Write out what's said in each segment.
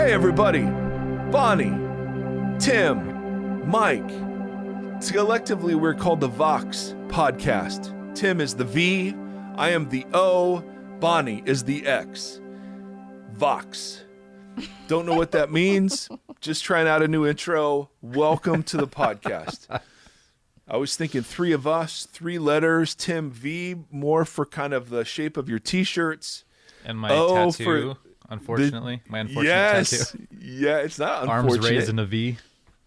Hey everybody, Bonnie, Tim, Mike. Collectively we're called the Vox Podcast. Tim is the V, I am the O, Bonnie is the X. Vox. Don't know what that means, just trying out a new intro. Welcome to the podcast. I was thinking 3 of us, 3 letters, Tim V, more for kind of the shape of your t-shirts. And my tattoo, unfortunately. My unfortunate tattoo. Yeah, it's not unfortunate. Arms raised in a V.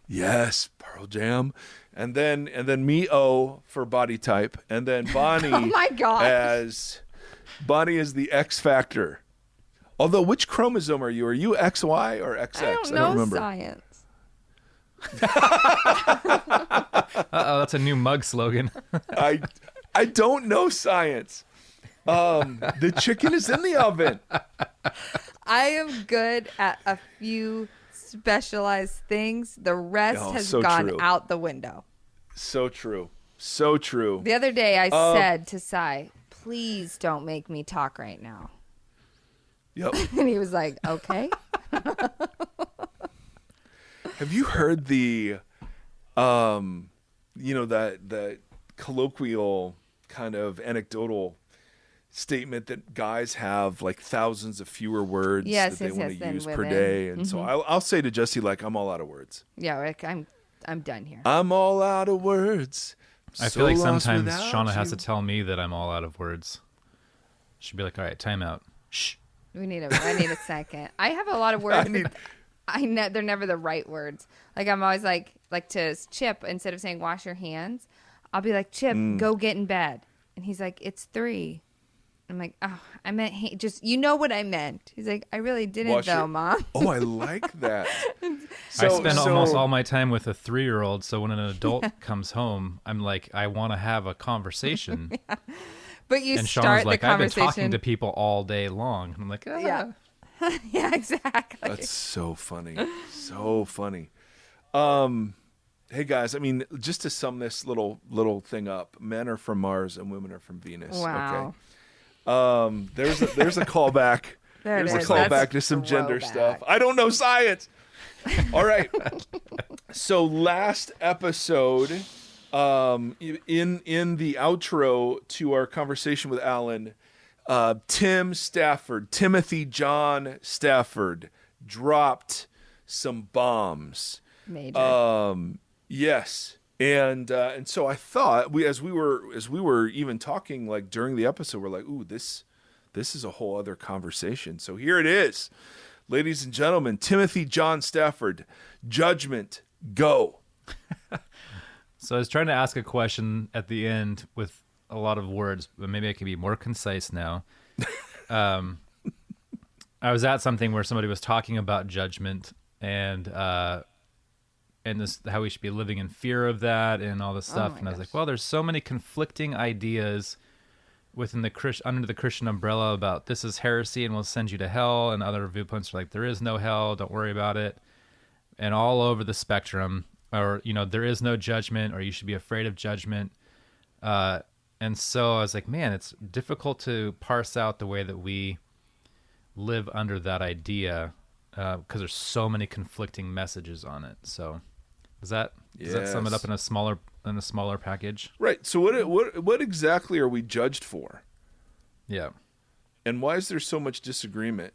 Yes, Pearl Jam. And then me O for body type. And then Bonnie Oh my God. Bonnie is the X Factor. Although, which chromosome are you? Are you XY or XX? I don't know remember. science. Uh-oh, that's a new mug slogan. I don't know science. The chicken is in the oven. I am good at a few specialized things. The rest has gone true. out the window. So true. So true. The other day I said to Sai, please don't make me talk right now. Yep. And he was like, okay. Have you heard the, that colloquial kind of anecdotal statement that guys have like thousands of fewer words that they want to use per day? And so I'll say to Jesse, like, I'm all out of words. Yeah, Rick, I'm done here. I'm all out of words. I feel like sometimes Shauna has to tell me that I'm all out of words. She'd be like, all right, time out. Shh. I need a second. I have a lot of words. They're never the right words. Like I'm always like to Chip, instead of saying wash your hands, I'll be like, Chip, go get in bed. And he's like, it's 3. I'm like, oh, I meant just, you know what I meant. He's like, I really didn't Mom. Oh, I like that. I spend almost all my time with a 3-year-old, so when an adult comes home, I'm like, I want to have a conversation. Yeah. But you and start Shauna's like, the conversation. I've been talking to people all day long. And I'm like, yeah. Yeah, exactly. That's so funny. So funny. Hey guys, I mean, just to sum this little thing up, men are from Mars and women are from Venus. Wow. Okay. There's a callback. There's a callback to some gender stuff. I don't know science. All right. So last episode, in the outro to our conversation with Alan, Timothy John Stafford dropped some bombs. Major. Yes. And so I thought as we were even talking like during the episode, we're like, ooh, this is a whole other conversation. So here it is. Ladies and gentlemen, Timothy John Stafford, judgment, go. So I was trying to ask a question at the end with a lot of words, but maybe I can be more concise now. I was at something where somebody was talking about judgment and this, how we should be living in fear of that and all this stuff. And I was like, well, there's so many conflicting ideas within under the Christian umbrella about this is heresy and will send you to hell, and other viewpoints are like, there is no hell, don't worry about it. And all over the spectrum, or, there is no judgment, or you should be afraid of judgment. And so I was like, man, it's difficult to parse out the way that we live under that idea, because there's so many conflicting messages on it. So does that sum it up in a smaller package? Right. So what exactly are we judged for? Yeah. And why is there so much disagreement?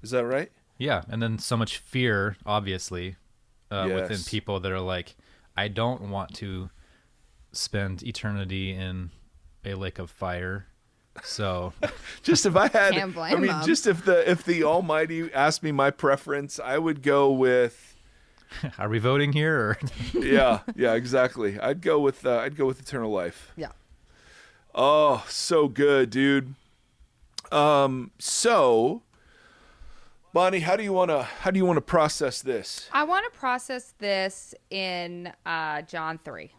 Is that right? Yeah, and then so much fear, obviously, within people that are like, I don't want to spend eternity in a lake of fire. So just if I had, Can't blame them. just if the Almighty asked me my preference, I would go with. Are we voting here? Or? Yeah, exactly. I'd go with eternal life. Yeah. Oh, so good, dude. So, Bonnie, how do you want to process this? I want to process this in John 3.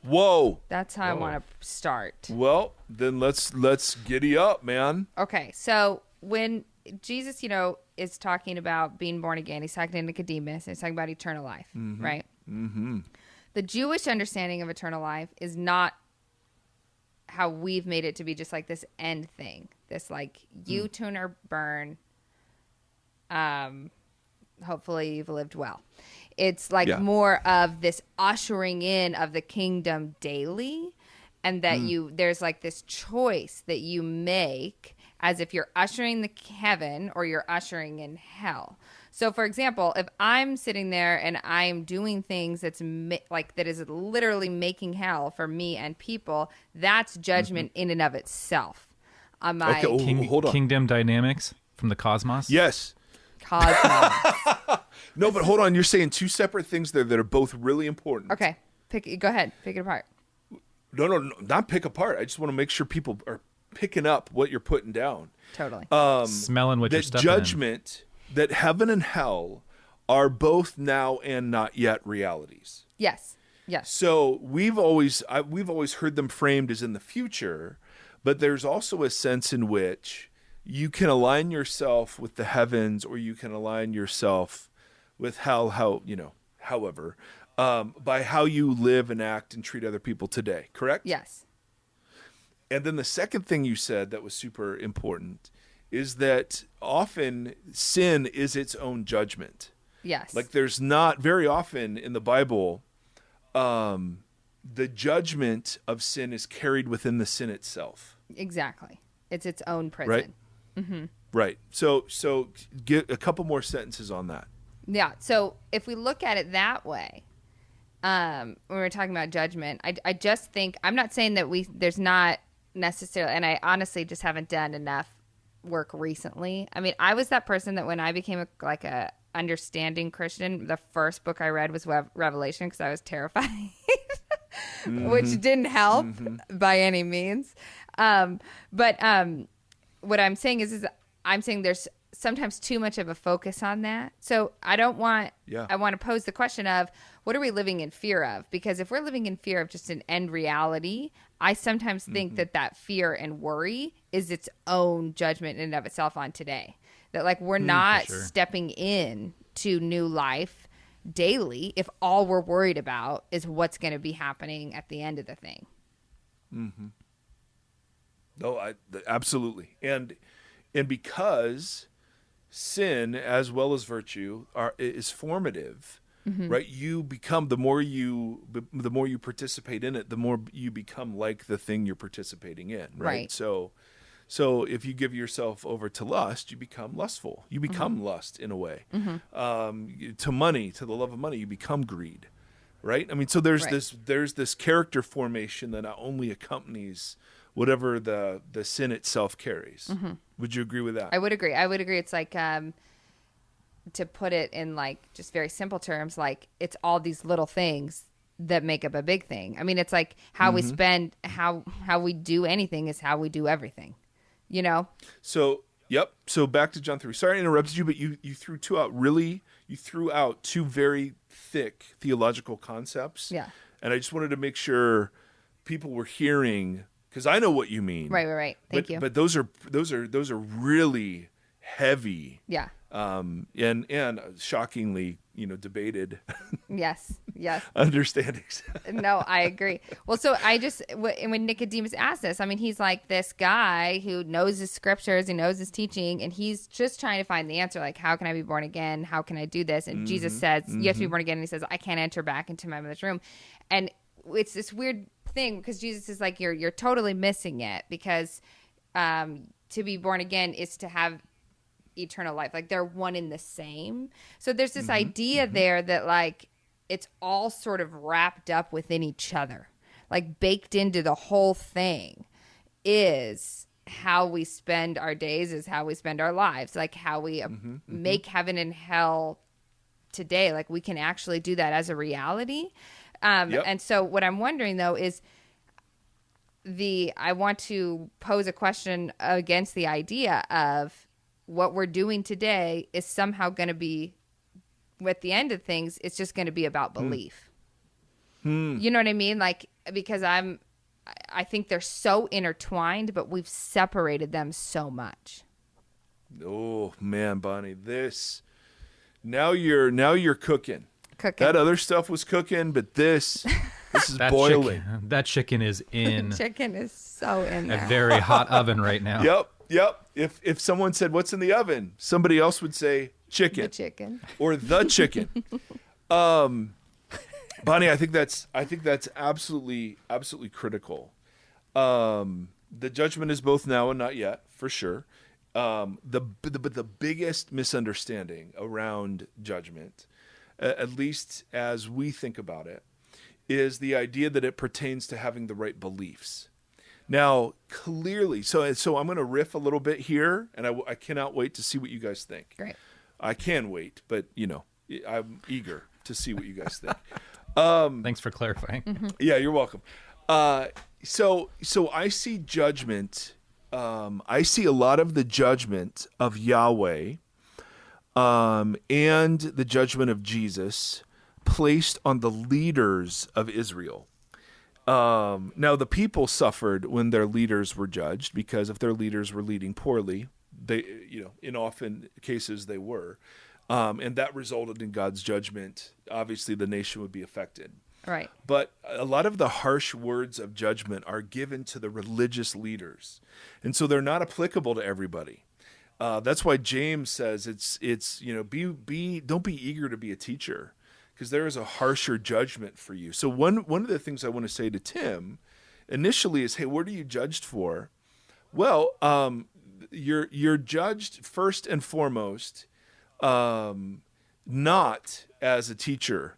Whoa. That's how I want to start. Well, then let's giddy up, man. Okay, so when Jesus, is talking about being born again, he's talking to Nicodemus, and he's talking about eternal life, right? Mm-hmm. The Jewish understanding of eternal life is not how we've made it to be just like this end thing, this like you tune or burn, hopefully you've lived well. It's like Yeah. more of this ushering in of the kingdom daily, and that there's like this choice that you make as if you're ushering the heaven or you're ushering in hell. So, for example, if I'm sitting there and I'm doing things that is literally making hell for me and people, that's judgment in and of itself. On my hold on. Kingdom dynamics from the cosmos. Yes. cosmos. No, but hold on. You're saying two separate things there that are both really important. Okay, go ahead, pick it apart. No, not pick apart. I just want to make sure people are picking up what you're putting down. Totally. Smelling what you're That stuffing in. judgment, that heaven and hell are both now and not yet realities. Yes. So we've always heard them framed as in the future, but there's also a sense in which you can align yourself with the heavens, or you can align yourself with hell. However, by how you live and act and treat other people today. Correct? Yes. And then the second thing you said that was super important is that often sin is its own judgment. Yes. Like there's not very often in the Bible, the judgment of sin is carried within the sin itself. Exactly. It's its own prison. Right? Mm-hmm. Right. So get a couple more sentences on that. Yeah. So if we look at it that way, when we're talking about judgment, I just think, I'm not saying that there's not necessarily, and I honestly just haven't done enough work recently. I mean, I was that person that when I became a understanding Christian, the first book I read was Revelation, because I was terrified, which didn't help by any means. But what I'm saying is I'm saying there's sometimes too much of a focus on that. So I want to pose the question of, what are we living in fear of? Because if we're living in fear of just an end reality, I sometimes think that fear and worry is its own judgment in and of itself on today. That like we're not stepping in to new life daily if all we're worried about is what's going to be happening at the end of the thing. Mm-hmm. No, absolutely. And because sin as well as virtue is formative, right? You become, the more you participate in it, the more you become like the thing you're participating in, right? So if you give yourself over to lust, you become lustful. You become lust in a way. To money, to the love of money, you become greed, right? I mean, so there's this character formation that not only accompanies whatever the sin itself carries. Would you agree with that? I would agree. It's like, to put it in like just very simple terms, like it's all these little things that make up a big thing. I mean, it's like how we spend, how we do anything is how we do everything, you know? So, yep. So back to John 3. Sorry I interrupted you, but you threw out two very thick theological concepts. Yeah. And I just wanted to make sure people were hearing, because I know what you mean. Right. Thank you. But those are really heavy. Yeah. And shockingly, debated. Yes. Understandings. No, I agree. Well, so when Nicodemus asked this, I mean, he's like this guy who knows his scriptures, he knows his teaching, and he's just trying to find the answer. Like, how can I be born again? How can I do this? And Jesus says, you have to be born again. And he says, I can't enter back into my mother's room. And it's this weird thing because Jesus is like, you're totally missing it, because to be born again is to have eternal life. Like they're one in the same. So there's this idea there that like it's all sort of wrapped up within each other, like baked into the whole thing is how we spend our days, is how we spend our lives, like how we make heaven and hell today. Like we can actually do that as a reality. And so what I'm wondering though is I want to pose a question against the idea of what we're doing today is somehow going to be, at the end of things, it's just going to be about belief. You know what I mean? Like, because I think they're so intertwined, but we've separated them so much. Oh man, Bonnie, now you're cooking. That other stuff was cooking, but this is boiling. That chicken is in. Chicken is so in there. A very hot oven right now. Yep. If someone said, "What's in the oven?" somebody else would say, chicken. The chicken. Or the chicken. Bonnie, I think that's absolutely critical. The judgment is both now and not yet, for sure. But the biggest misunderstanding around judgment, at least as we think about it, is the idea that it pertains to having the right beliefs. Now, clearly, so I'm going to riff a little bit here, and I cannot wait to see what you guys think. Great. I can wait, but I'm eager to see what you guys think. Thanks for clarifying. Mm-hmm. Yeah, you're welcome. So I see judgment. I see a lot of the judgment of Yahweh, and the judgment of Jesus placed on the leaders of Israel. Now the people suffered when their leaders were judged, because if their leaders were leading poorly, they, in often cases they were, and that resulted in God's judgment. Obviously, the nation would be affected. Right. But a lot of the harsh words of judgment are given to the religious leaders, and so they're not applicable to everybody. That's why James says it's don't be eager to be a teacher, because there is a harsher judgment for you. So one of the things I want to say to Tim initially is, hey, what are you judged for? Well, you're judged first and foremost, not as a teacher,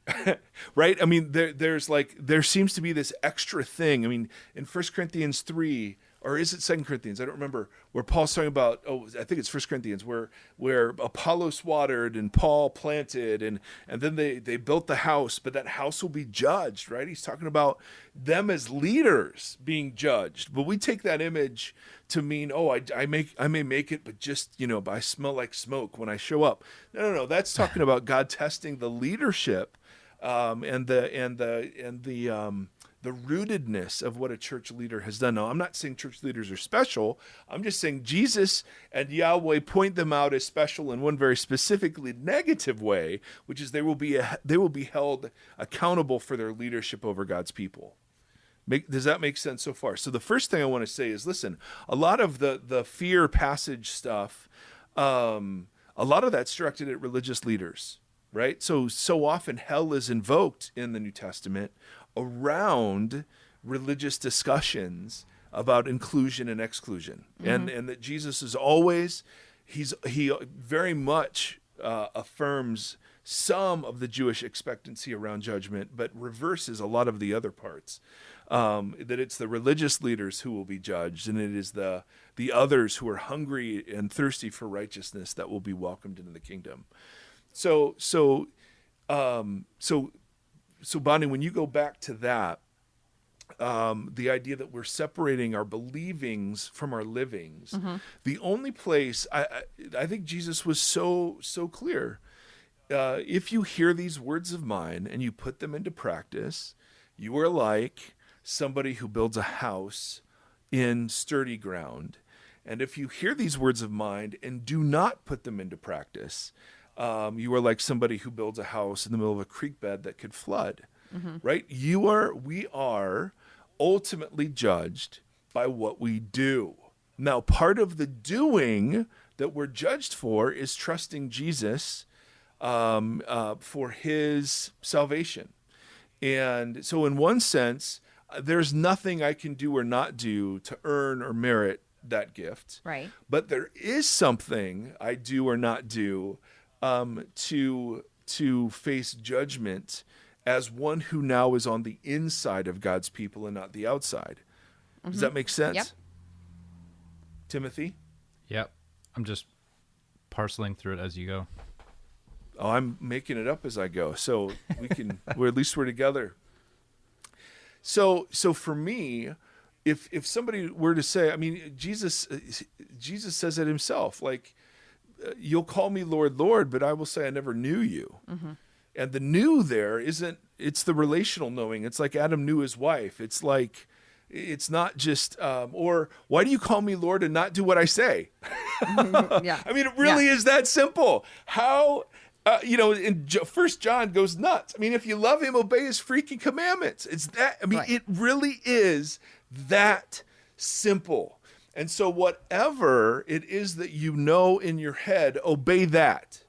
right? I mean, there seems to be this extra thing. I mean, in 1 Corinthians 3, or is it 2 Corinthians? I don't remember, where Paul's talking about, I think it's 1 Corinthians, where Apollos watered and Paul planted, and then they built the house, but that house will be judged, right? He's talking about them as leaders being judged. But we take that image to mean, I may make it, but just, but I smell like smoke when I show up. No. That's talking about God testing the leadership, and the rootedness of what a church leader has done. Now, I'm not saying church leaders are special. I'm just saying Jesus and Yahweh point them out as special in one very specifically negative way, which is they will be held accountable for their leadership over God's people. Does that make sense so far? So the first thing I want to say is, listen, a lot of the fear passage stuff, a lot of that's directed at religious leaders, right? So often hell is invoked in the New Testament around religious discussions about inclusion and exclusion, and that Jesus is always, he very much affirms some of the Jewish expectancy around judgment, but reverses a lot of the other parts. That it's the religious leaders who will be judged, and it is the others who are hungry and thirsty for righteousness that will be welcomed into the kingdom. So Bonnie, when you go back to that, the idea that we're separating our believings from our livings, the only place I think Jesus was so clear. If you hear these words of mine and you put them into practice, you are like somebody who builds a house in sturdy ground. And if you hear these words of mine and do not put them into practice, you are like somebody who builds a house in the middle of a creek bed that could flood, right? We are ultimately judged by what we do. Now, part of the doing that we're judged for is trusting Jesus for his salvation. And so in one sense, there's nothing I can do or not do to earn or merit that gift. Right. But there is something I do or not do to face judgment as one who now is on the inside of God's people and not the outside. Does that make sense? Yep. Timothy? Yep. I'm just parceling through it as you go. Oh, I'm making it up as I go. So we're at least we're together. So for me, if somebody were to say, I mean, Jesus says it himself, like, you'll call me Lord, Lord, but I will say I never knew you. And the new there it's the relational knowing. It's like Adam knew his wife. It's like, it's not just, or why do you call me Lord and not do what I say? Yeah. I mean, it really is that simple. How, in 1 John goes nuts. I mean, if you love him, obey his freaking commandments. It's that, I mean, Right. It really is that simple. And so whatever it is that you know in your head, obey that.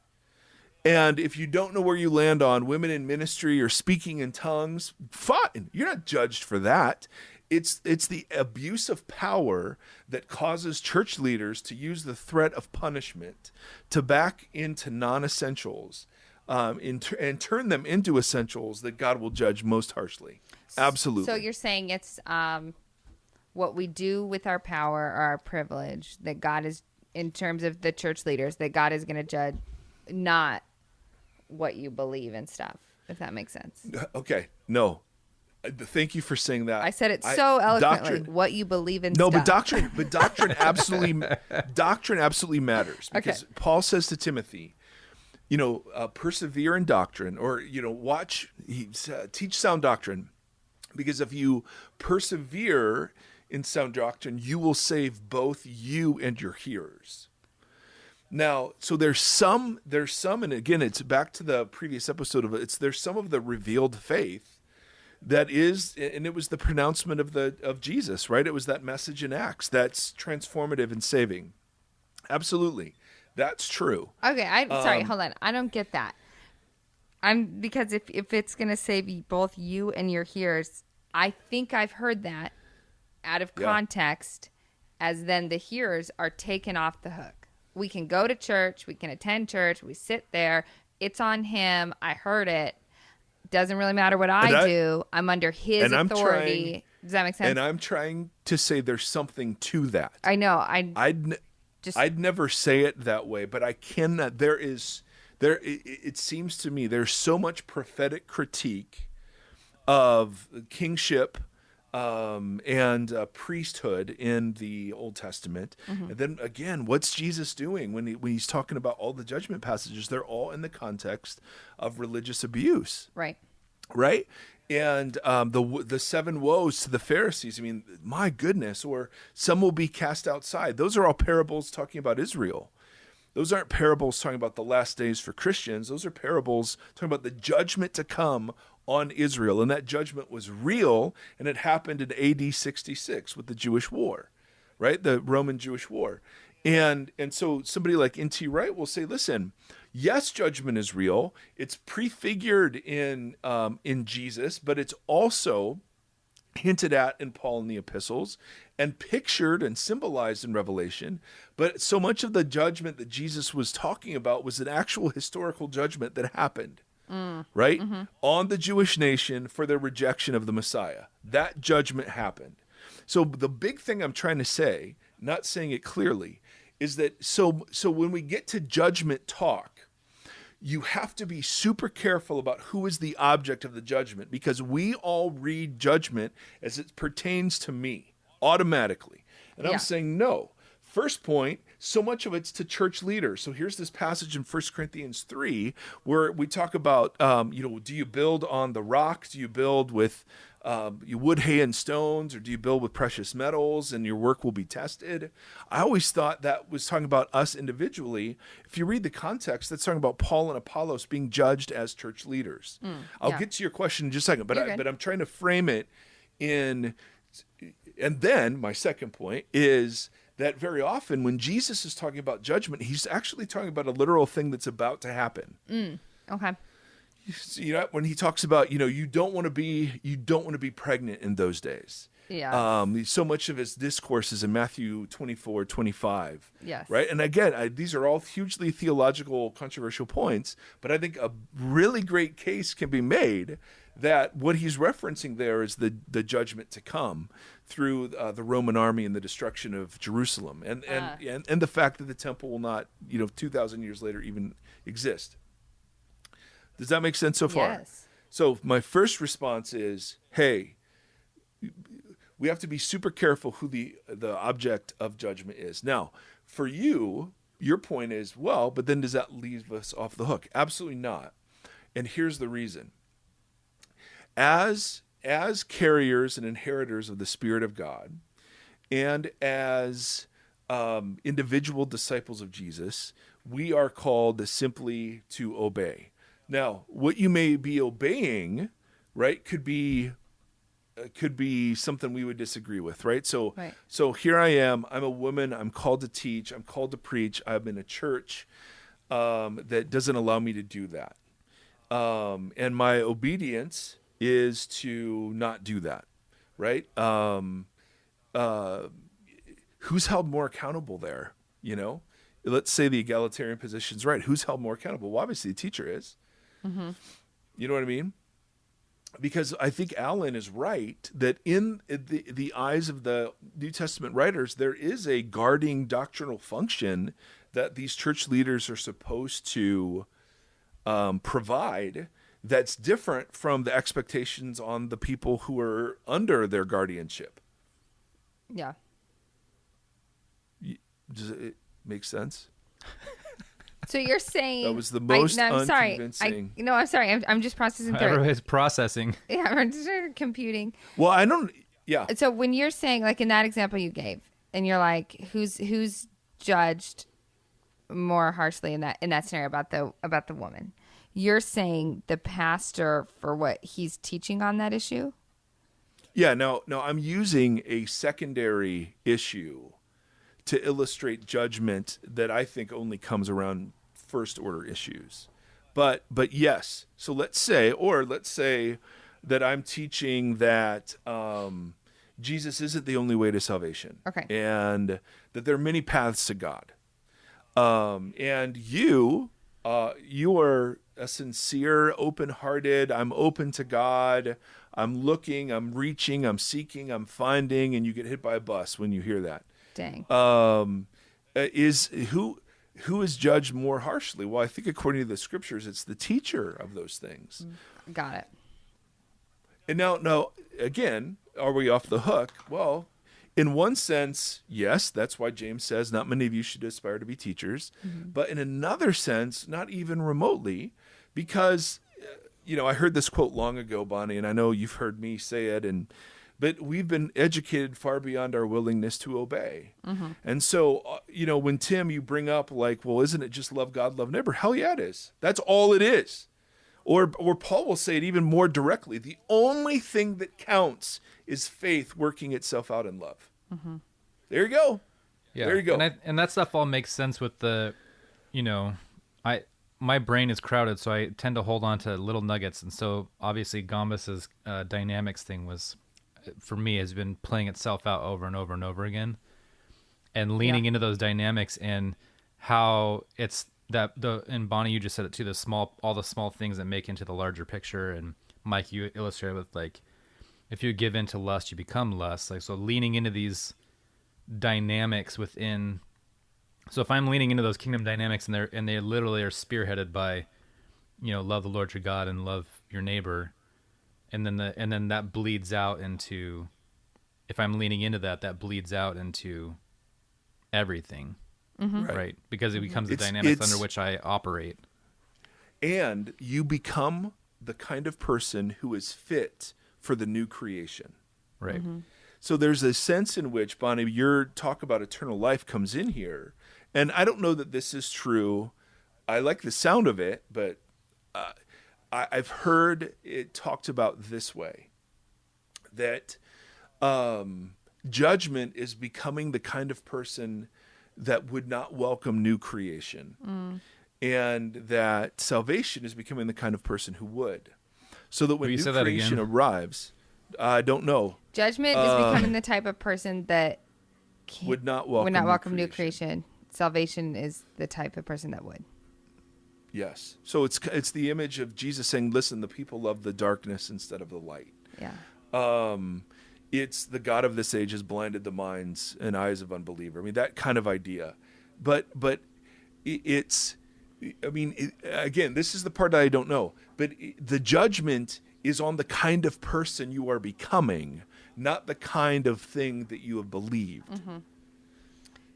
And if you don't know where you land on women in ministry or speaking in tongues, fine. You're not judged for that. It's the abuse of power that causes church leaders to use the threat of punishment to back into non-essentials and turn them into essentials that God will judge most harshly. Absolutely. So you're saying it's what we do with our power or our privilege that God is, in terms of the church leaders, that God is going to judge, not what you believe and stuff, if that makes sense. Okay. No. Thank you for saying that. I said it so eloquently. Doctrine, what you believe in. no, stuff. but doctrine absolutely matters, because Paul says to Timothy, persevere in doctrine, or teach sound doctrine, because if you persevere in sound doctrine, you will save both you and your hearers. Now, so there's some, and again, it's back to the previous episode there's some of the revealed faith that is, and it was the pronouncement of Jesus, right? It was that message in Acts that's transformative and saving. Absolutely. That's true. Okay, sorry, hold on. I don't get that. Because if it's going to save both you and your hearers, I think I've heard that out of context, as then the hearers are taken off the hook. We can go to church, we can attend church, we sit there, it's on him, I heard it. Doesn't really matter what I do. I'm under his authority. Does that make sense? And I'm trying to say there's something to that. I know. I'd never say it that way, but I cannot. It seems to me there's so much prophetic critique of kingship and priesthood in the Old Testament. Mm-hmm. And then again, what's Jesus doing when he's talking about all the judgment passages? They're all in the context of religious abuse. Right? And the 7 woes to the Pharisees. I mean, my goodness, or some will be cast outside. Those are all parables talking about Israel. Those aren't parables talking about the last days for Christians. Those are parables talking about the judgment to come on Israel. And that judgment was real, and it happened in AD 66 with the Jewish War, right? The Roman Jewish War. And so somebody like N.T. Wright will say, listen, yes, judgment is real. It's prefigured in Jesus, but it's also hinted at in Paul and the epistles and pictured and symbolized in Revelation. But so much of the judgment that Jesus was talking about was an actual historical judgment that happened, right? Mm-hmm. On the Jewish nation for their rejection of the Messiah. That judgment happened. So the big thing I'm trying to say, not saying it clearly, is that so when we get to judgment talk, you have to be super careful about who is the object of the judgment, because we all read judgment as it pertains to me automatically. And I'm saying no. First point, so much of it's to church leaders. So here's this passage in 1 Corinthians 3 where we talk about, do you build on the rock? Do you build with wood, hay, and stones, or do you build with precious metals and your work will be tested? I always thought that was talking about us individually. If you read the context, that's talking about Paul and Apollos being judged as church leaders. I'll get to your question in just a second, but I'm trying to frame it in, and then my second point is that very often when Jesus is talking about judgment, he's actually talking about a literal thing that's about to happen. Okay. When he talks about, you don't want to be pregnant in those days. Yeah. So much of his discourse is in Matthew 24:25. Yes. Right. And again, these are all hugely theological, controversial points, but I think a really great case can be made that what he's referencing there is the judgment to come through the Roman army and the destruction of Jerusalem, and the fact that the temple will not, 2,000 years later even exist. Does that make sense so far? Yes. So my first response is, hey, we have to be super careful who the object of judgment is. Now, for you, your point is, well, but then does that leave us off the hook? Absolutely not. And here's the reason. As carriers and inheritors of the Spirit of God, and as individual disciples of Jesus, we are called simply to obey. Now, what you may be obeying, right, could be something we would disagree with, right? So here I am. I'm a woman. I'm called to teach. I'm called to preach. I'm in a church. that doesn't allow me to do that. And my obedience is to not do that, right? Who's held more accountable there? You know, let's say the egalitarian position's right. Who's held more accountable? Well, obviously the teacher is. Mm-hmm. You know what I mean? Because I think Alan is right that in the eyes of the New Testament writers, there is a guarding doctrinal function that these church leaders are supposed to provide that's different from the expectations on the people who are under their guardianship. Yeah. Does it make sense? So you're saying that was the most I'm unconvincing. I'm sorry. I'm just processing through. Everybody's processing. Yeah, I'm just computing. Well, I don't. Yeah. So when you're saying, like in that example you gave, and you're like, who's judged more harshly in that scenario about the woman? You're saying the pastor for what he's teaching on that issue? Yeah. No. I'm using a secondary issue to illustrate judgment that I think only comes around first order issues. But yes. So let's say that I'm teaching that Jesus isn't the only way to salvation. Okay. And that there are many paths to God. And you are a sincere, open-hearted, I'm open to God, I'm looking, I'm reaching, I'm seeking, I'm finding, and you get hit by a bus when you hear that. Dang. Who is judged more harshly? Well, I think according to the scriptures, it's the teacher of those things. Got it. And now, again, are we off the hook? Well, in one sense, yes, that's why James says not many of you should aspire to be teachers. Mm-hmm. But in another sense, not even remotely, because, I heard this quote long ago, Bonnie, and I know you've heard me say it, but we've been educated far beyond our willingness to obey. Mm-hmm. And so, when Tim, you bring up like, well, isn't it just love God, love neighbor? Hell yeah, it is. That's all it is. Or Paul will say it even more directly. The only thing that counts is faith working itself out in love. Mm-hmm. There you go. Yeah. There you go. And that stuff all makes sense with the, my brain is crowded, so I tend to hold on to little nuggets. And so obviously Gombas's dynamics thing was, for me, has been playing itself out over and over and over again, and leaning into those dynamics and how it's that and Bonnie, you just said it too, all the small things that make into the larger picture. And Mike, you illustrated with like, if you give in to lust, you become lust. Like, so leaning into these dynamics within. So if I'm leaning into those kingdom dynamics and they literally are spearheaded by, love the Lord your God and love your neighbor. And then that bleeds out into, if I'm leaning into that bleeds out into everything, mm-hmm. right? Because it becomes the dynamics under which I operate. And you become the kind of person who is fit for the new creation. Right. Mm-hmm. So there's a sense in which, Bonnie, your talk about eternal life comes in here. And I don't know that this is true. I like the sound of it, but I've heard it talked about this way, that judgment is becoming the kind of person that would not welcome new creation, and that salvation is becoming the kind of person who would. So that when new creation arrives, I don't know. Judgment is becoming the type of person that would not welcome new creation. Salvation is the type of person that would. Yes. So it's the image of Jesus saying, listen, the people love the darkness instead of the light. Yeah. It's the God of this age has blinded the minds and eyes of unbeliever. I mean, that kind of idea. But again, this is the part that I don't know. But the judgment is on the kind of person you are becoming, not the kind of thing that you have believed. Mm-hmm.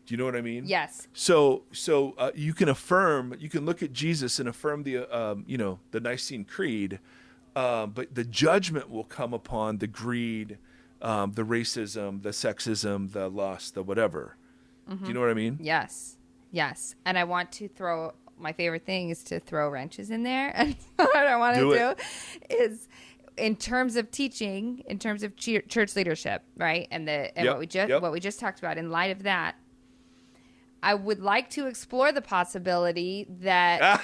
Do you know what I mean? Yes. So you can look at Jesus and affirm the Nicene Creed, but the judgment will come upon the greed, the racism, the sexism, the lust, the whatever. Mm-hmm. Do you know what I mean? Yes. Yes. And I want to throw, my favorite thing is to throw wrenches in there. And what I want to do is, in terms of teaching, in terms of church leadership, right? And what we just talked about, in light of that, I would like to explore the possibility that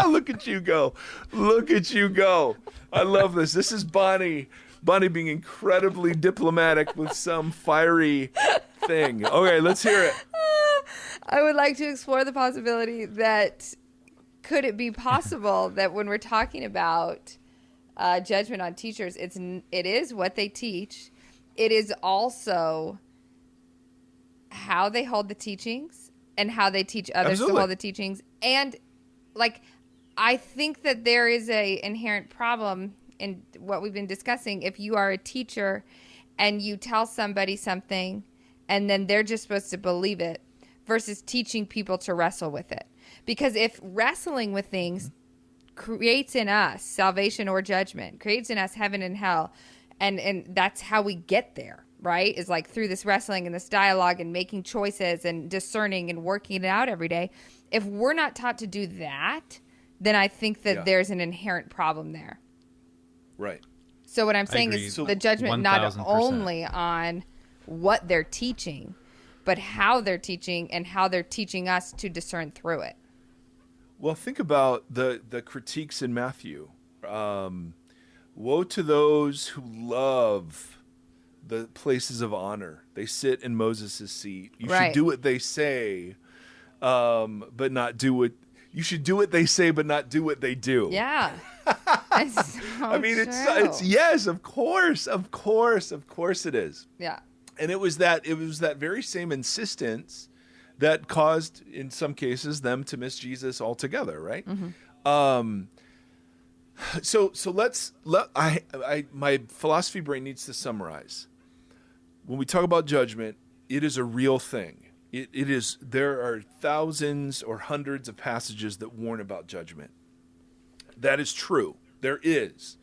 Look at you go. Look at you go. I love this. This is Bonnie being incredibly diplomatic with some fiery thing. Okay, let's hear it. I would like to explore the possibility that could it be possible that when we're talking about judgment on teachers, it is what they teach. It is also how they hold the teachings and how they teach others Absolutely. to hold the teachings. And like, I think that there is a inherent problem in what we've been discussing. If you are a teacher and you tell somebody something and then they're just supposed to believe it versus teaching people to wrestle with it. Because if wrestling with things creates in us salvation or judgment, creates in us heaven and hell, and that's how we get there, right? Is like through this wrestling and this dialogue and making choices and discerning and working it out every day. If we're not taught to do that, then I think that there's an inherent problem there. Right. So what I'm saying is the judgment 1000%. not only on what they're teaching, but how they're teaching and how they're teaching us to discern through it. Well, think about the critiques in Matthew. Woe to those who love the places of honor. They sit in Moses' seat. You should do what they say, but not do what... You should do what they say, but not do what they do. Yeah. It's so I mean, true. it's yes, of course it is. Yeah. And it was that very same insistence that caused, in some cases, them to miss Jesus altogether, right? Mm-hmm. So my philosophy brain needs to summarize. When we talk about judgment, it is a real thing. It is. There are thousands or hundreds of passages that warn about judgment. That is true. There is.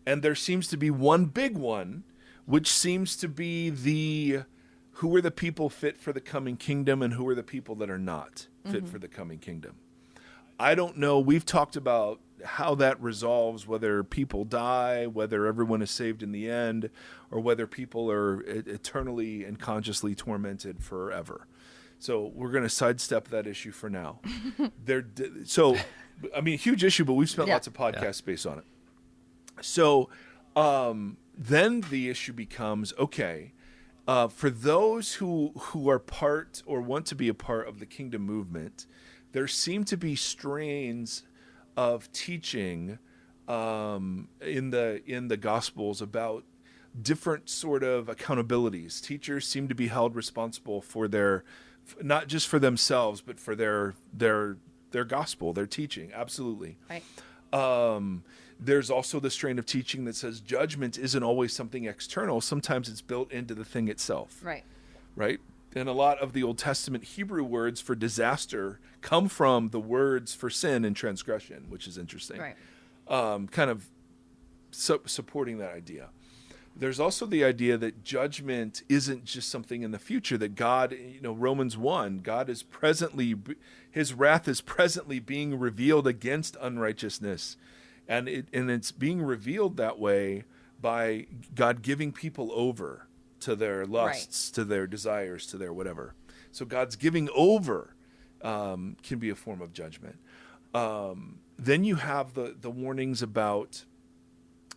And there seems to be one big one, which seems to be who are the people fit for the coming kingdom and who are the people that are not fit for the coming kingdom. I don't know. We've talked about how that resolves, whether people die, whether everyone is saved in the end, or whether people are eternally and consciously tormented forever. So we're going to sidestep that issue for now. Huge issue, but we've spent lots of podcast space on it. So then the issue becomes, okay, for those who are part or want to be a part of the kingdom movement, there seem to be strains of teaching in the Gospels about different sort of accountabilities. Teachers seem to be held responsible for their, not just for themselves, but for their gospel, their teaching. Absolutely. Right. There's also the strain of teaching that says judgment isn't always something external. Sometimes it's built into the thing itself. Right. Right? And a lot of the Old Testament Hebrew words for disaster come from the words for sin and transgression, which is interesting. Right. Kind of supporting that idea. There's also the idea that judgment isn't just something in the future, that God, Romans 1, God is presently, his wrath is presently being revealed against unrighteousness. And it's being revealed that way by God giving people over to their lusts, to their desires, to their whatever. So God's giving over can be a form of judgment. Then you have the warnings about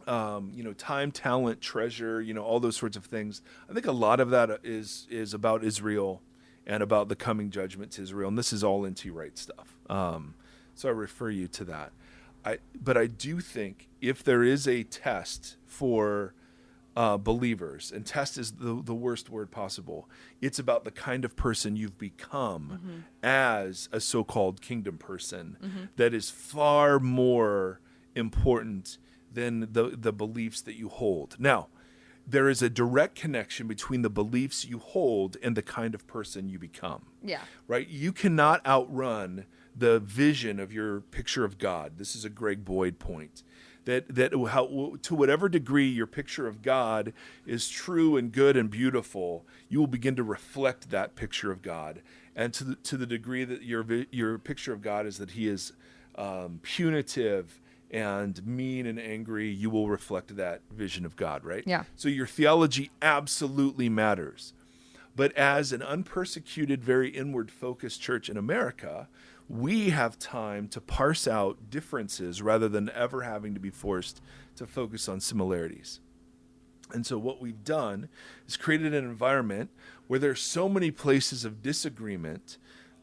time, talent, treasure, all those sorts of things. I think a lot of that is about Israel and about the coming judgment to Israel. And this is all N.T. Wright stuff. So I refer you to that. But I do think if there is a test for believers, and test is the worst word possible, it's about the kind of person you've become as a so-called kingdom person that is far more important than the beliefs that you hold. Now, there is a direct connection between the beliefs you hold and the kind of person you become. Yeah. Right? You cannot outrun the vision of your picture of God. This is a Greg Boyd point. That to whatever degree your picture of God is true and good and beautiful, you will begin to reflect that picture of God. And to the degree that your picture of God is that he is punitive and mean and angry, you will reflect that vision of God, right? Yeah. So your theology absolutely matters. But as an unpersecuted, very inward-focused church in America, we have time to parse out differences rather than ever having to be forced to focus on similarities. And so what we've done is created an environment where there's so many places of disagreement.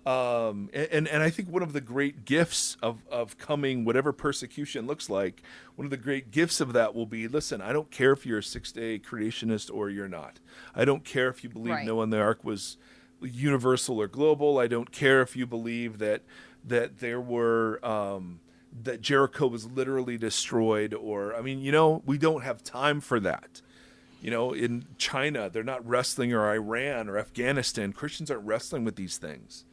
And I think one of the great gifts of coming, whatever persecution looks like, one of the great gifts of that will be, listen, I don't care if you're a six-day creationist or you're not. I don't care if you believe Right. Noah and the ark was universal or global. I don't care if you believe that there were that Jericho was literally destroyed, or we don't have time for that. In China, they're not wrestling, or Iran or Afghanistan. Christians aren't wrestling with these things.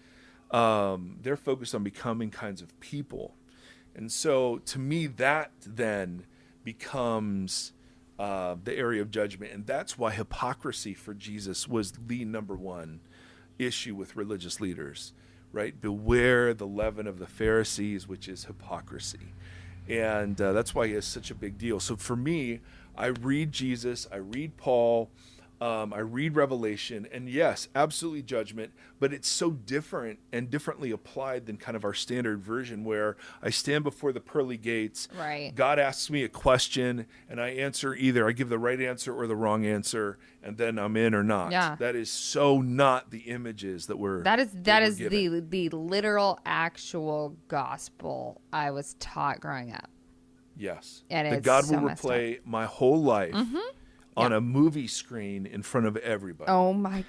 They're focused on becoming kinds of people. And so to me, that then becomes the area of judgment. And that's why hypocrisy for Jesus was the number one issue with religious leaders, right? Beware the leaven of the Pharisees, which is hypocrisy. And that's why he has such a big deal. So for me, I read Jesus, I read Paul, I read Revelation, and yes, absolutely judgment, but it's so different and differently applied than kind of our standard version where I stand before the pearly gates. Right. God asks me a question, and I answer either I give the right answer or the wrong answer, and then I'm in or not. Yeah. That is so not the images that we're That is given. the literal actual gospel I was taught growing up. Yes. And that it's God so will messed replay my whole life on Yeah. a movie screen in front of everybody. Oh my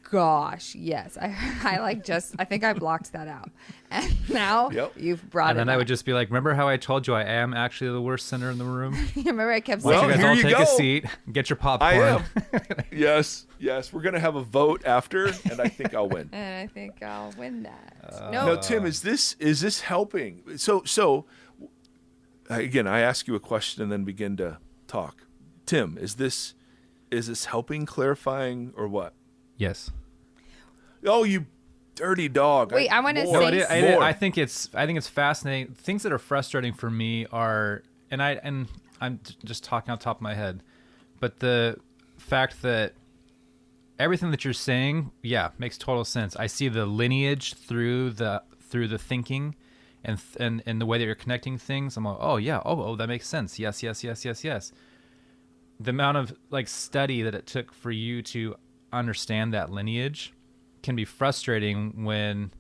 gosh, yes. I think I blocked that out. And now Yep. you've brought And it then I would up. just be like, remember how I told you I am actually the worst sinner in the room? Remember I kept Well, saying You guys here all you take go. a seat, get your popcorn. I am. Yes. We're going to have a vote after, and I think I'll win. and I think I'll win that. No, Tim, is this helping? So again, I ask you a question and then begin to talk. Tim, is this helping, clarifying, or what? Yes. Oh, you dirty dog. Wait, I wanna more. No, say More. I think it's fascinating. Things that are frustrating for me are, and I'm just talking on top of my head, but the fact that everything that you're saying, yeah, makes total sense. I see the lineage through the thinking, and the way that you're connecting things. I'm like, oh yeah, oh that makes sense. Yes. The amount of study that it took for you to understand that lineage can be frustrating when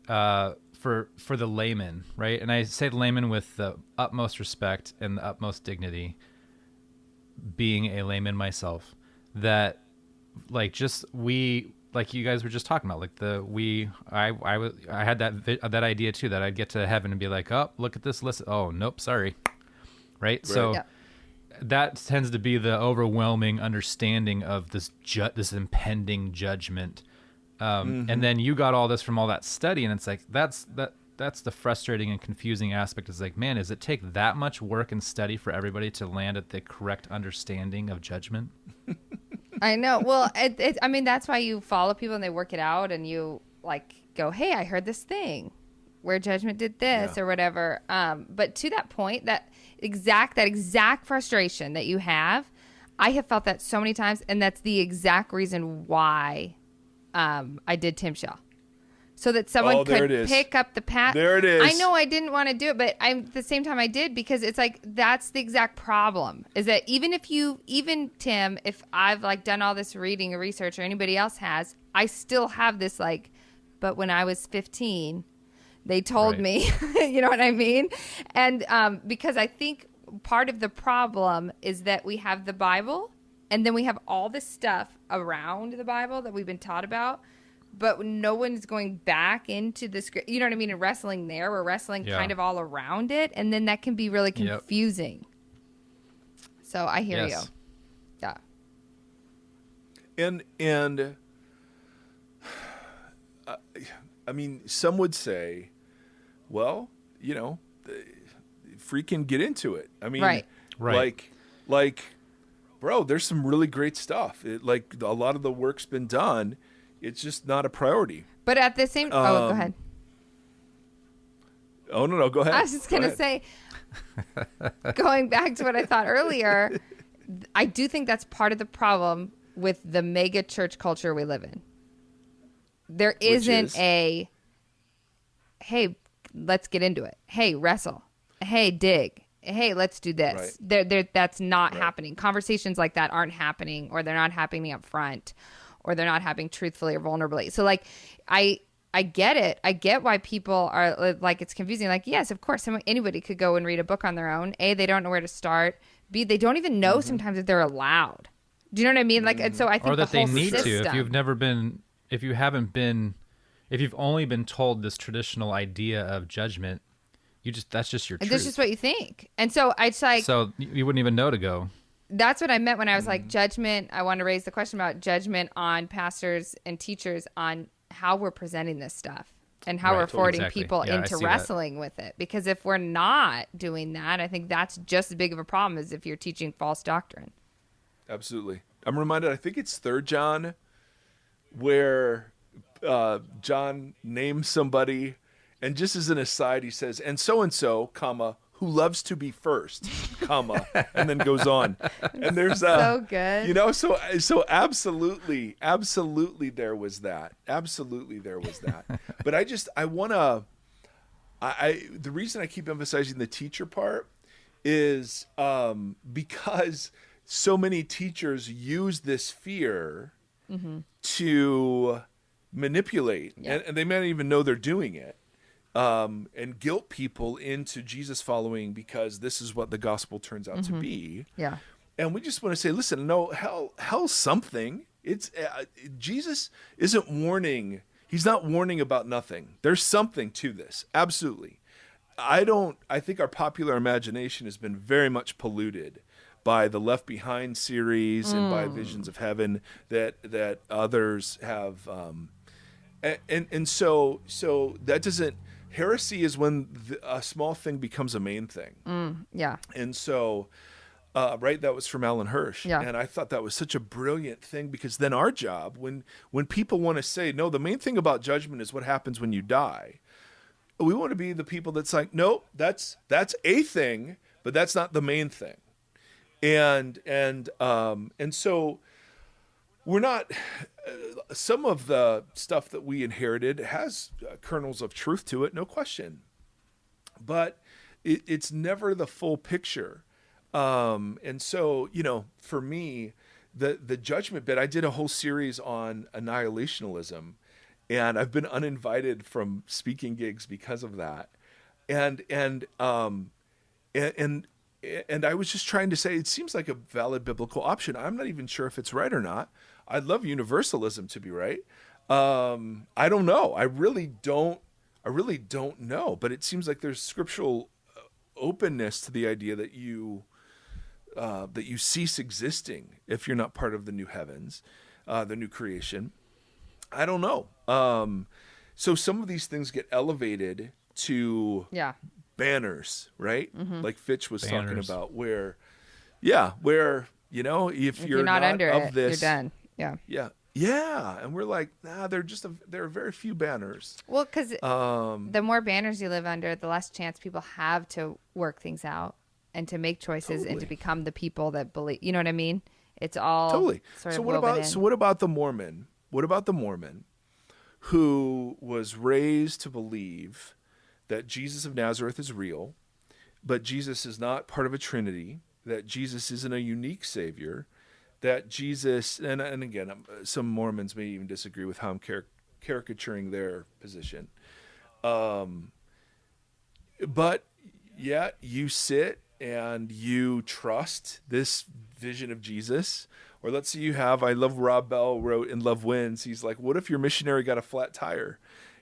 for the layman, right? And I say layman with the utmost respect and the utmost dignity, being a layman myself, that like you guys were just talking about, I had that idea too, that I'd get to heaven and be like, oh, look at this list. Oh, nope, sorry. Right? So Yep. that tends to be the overwhelming understanding of this impending judgment. And then you got all this from all that study, and it's like, that's the frustrating and confusing aspect. Is like, man, does it take that much work and study for everybody to land at the correct understanding of judgment? I know. Well, I mean, that's why you follow people and they work it out, and you go, hey, I heard this thing where judgment did this or whatever. But to that point, that exact frustration that you have, I have felt that so many times, and that's the exact reason why I did Tim Shaw. So that someone could pick up the path. There it is. I know I didn't want to do it, but at the same time I did, because it's like, that's the exact problem, is that even Tim, if I've done all this reading or research, or anybody else has, I still have this but when I was 15, they told me, you know what I mean? And because I think part of the problem is that we have the Bible, and then we have all this stuff around the Bible that we've been taught about, but no one's going back into the script. You know what I mean? And wrestling there. We're wrestling kind of all around it, and then that can be really confusing. So I hear you. Yeah. And I mean, some would say, well, freaking get into it. I mean, Right. Bro, there's some really great stuff. A lot of the work's been done. It's just not a priority. But at the same go ahead. Oh, no, go ahead. I was just going to say, going back to what I thought earlier, I do think that's part of the problem with the mega church culture we live in. There isn't a, hey, let's get into it. Hey, wrestle. Hey, dig. Hey, let's do this. Right. That's not happening. Conversations like that aren't happening, or they're not happening up front, or they're not happening truthfully or vulnerably. So like, I get it. I get why people are like, it's confusing. Like, yes, of course, anybody could go and read a book on their own. A, they don't know where to start. B, they don't even know sometimes if they're allowed. Do you know what I mean? Like, and so I think or that the whole they need system, to. If you've only been told this traditional idea of judgment, that's just your truth. that's just what you think. And so it's like, so you wouldn't even know to go. That's what I meant when I was like judgment. I want to raise the question about judgment on pastors and teachers on how we're presenting this stuff and how we're forwarding people into wrestling with it. Because if we're not doing that, I think that's just as big of a problem as if you're teaching false doctrine. Absolutely. I'm reminded, I think it's 3 John, where John names somebody, and just as an aside, he says, and so, comma, who loves to be first, comma, and then goes on. And there's so good. You know, so absolutely there was that. Absolutely there was that. But the reason I keep emphasizing the teacher part is because so many teachers use this fear to manipulate, and they may not even know they're doing it, and guilt people into Jesus following because this is what the gospel turns out to be. Yeah. And we just want to say, listen, no, hell something. It's Jesus isn't warning. He's not warning about nothing. There's something to this. Absolutely. I think our popular imagination has been very much polluted by the Left Behind series and by Visions of Heaven that others have. And so that doesn't, heresy is when a small thing becomes a main thing. Yeah. And so, that was from Alan Hirsch. Yeah. And I thought that was such a brilliant thing, because then our job, when people want to say, no, the main thing about judgment is what happens when you die, we want to be the people that's like, no, that's a thing, but that's not the main thing. And so we're not, some of the stuff that we inherited has kernels of truth to it, no question, but it's never the full picture. And so, for me, the judgment bit, I did a whole series on annihilationism, and I've been uninvited from speaking gigs because of that. And I was just trying to say, it seems like a valid biblical option. I'm not even sure if it's right or not. I'd love universalism to be right. I don't know. I really don't know. But it seems like there's scriptural openness to the idea that you cease existing if you're not part of the new heavens, the new creation. I don't know. So some of these things get elevated to banners, right? Like Fitch was talking about, where if you're not under of it, this, you're done. Yeah. And we're like, there are very few banners. Well, because the more banners you live under, the less chance people have to work things out and to make choices and to become the people that believe. You know what I mean? It's all totally. Sort so of what about the Mormon? What about the Mormon who was raised to believe that Jesus of Nazareth is real, but Jesus is not part of a Trinity, that Jesus isn't a unique Savior, that Jesus, and again, some Mormons may even disagree with how I'm caricaturing their position. But yet you sit and you trust this vision of Jesus. Or let's say I love Rob Bell wrote in Love Wins, he's like, what if your missionary got a flat tire?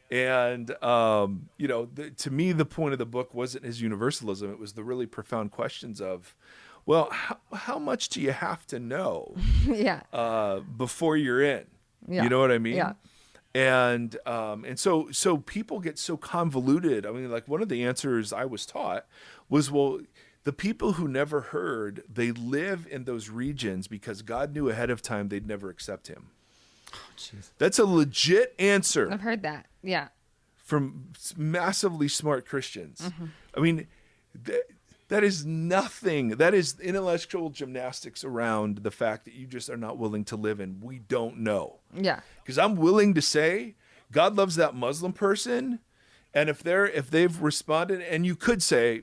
And, to me, the point of the book wasn't his universalism. It was the really profound questions of, well, how much do you have to know before you're in? You know what I mean? Yeah. And so people get so convoluted. I mean, like one of the answers I was taught was, well, the people who never heard, they live in those regions because God knew ahead of time they'd never accept him. That's a legit answer. I've heard that. Yeah. From massively smart Christians. I mean, That is nothing. That is intellectual gymnastics around the fact that you just are not willing to live in. We don't know. Yeah. Because I'm willing to say God loves that Muslim person, and if they've responded, and you could say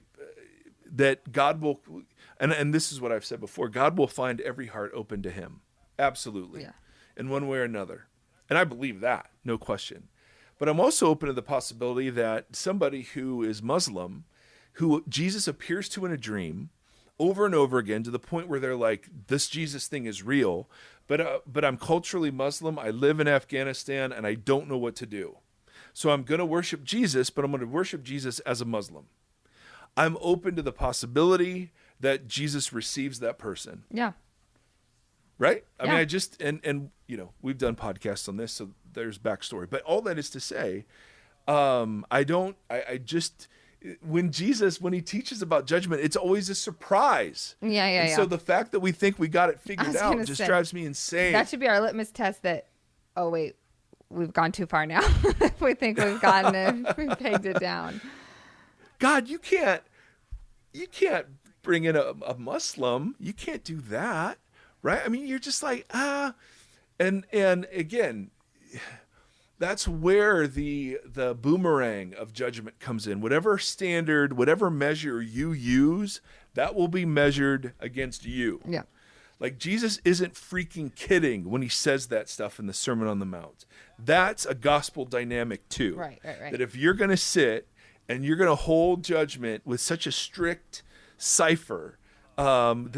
that God will, and this is what I've said before, God will find every heart open to him. Absolutely. Yeah. In one way or another. And I believe that, no question. But I'm also open to the possibility that somebody who is Muslim, who Jesus appears to in a dream over and over again to the point where they're like, this Jesus thing is real, but I'm culturally Muslim, I live in Afghanistan, and I don't know what to do. So I'm going to worship Jesus, but I'm going to worship Jesus as a Muslim. I'm open to the possibility that Jesus receives that person. Yeah. Right? I Yeah. mean, I just, and you know, we've done podcasts on this, so there's backstory. But all that is to say, I just, when he teaches about judgment, it's always a surprise. Yeah. And so the fact that we think we got it figured out gonna just say, drives me insane. That should be our litmus test that, oh, wait, we've gone too far now. We think we've gotten it, we've pegged it down. God, you can't bring in a Muslim. You can't do that. Right? I mean, you're just like, and again, that's where the boomerang of judgment comes in. Whatever standard, whatever measure you use, that will be measured against you. Yeah. Like Jesus isn't freaking kidding when he says that stuff in the Sermon on the Mount. That's a gospel dynamic too. Right. That if you're going to sit and you're going to hold judgment with such a strict cipher, then